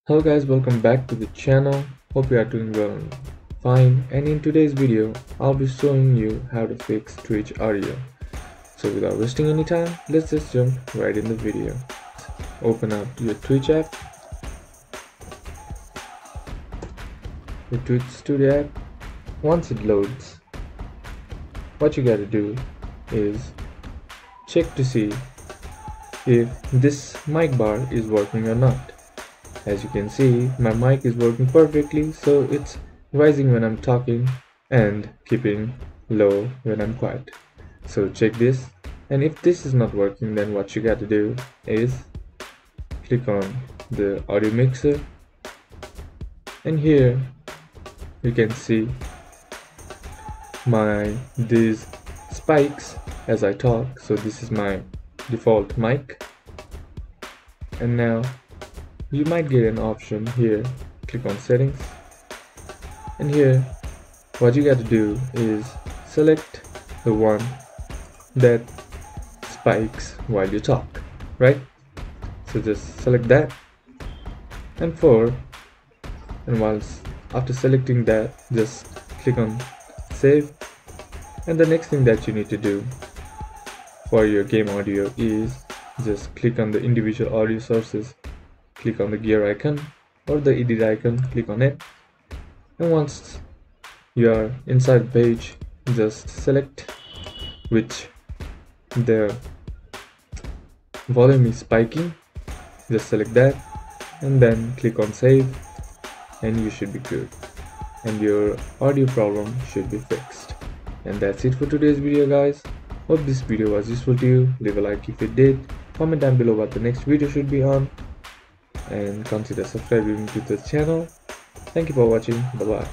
Hello guys, welcome back to the channel. Hope you are doing well and fine, and in today's video I'll be showing you how to fix Twitch audio. So without wasting any time, let's just jump right in the video. Open up your Twitch app, your Twitch Studio app. Once it loads, what you gotta do is check to see if this mic bar is working or not. As you can see, my mic is working perfectly, so it's rising when I'm talking and keeping low when I'm quiet. So check this, and if this is not working, then what you got to do is click on the audio mixer, and here you can see these spikes as I talk. So this is my default mic, and now you might get an option here. Click on settings, and here what you got to do is select the one that spikes while you talk, right? So just select that, and after selecting that, just click on save. And the next thing that you need to do for your game audio is just click on the individual audio sources, click on the gear icon or the edit icon, click on it, and once you are inside the page, just select which the volume is spiking, just select that and then click on save, and you should be good, and your audio problem should be fixed. And that's it for today's video, guys. Hope this video was useful to you. Leave a like if it did, comment down below what the next video should be on, and consider subscribing to the channel. Thank you for watching. Bye bye.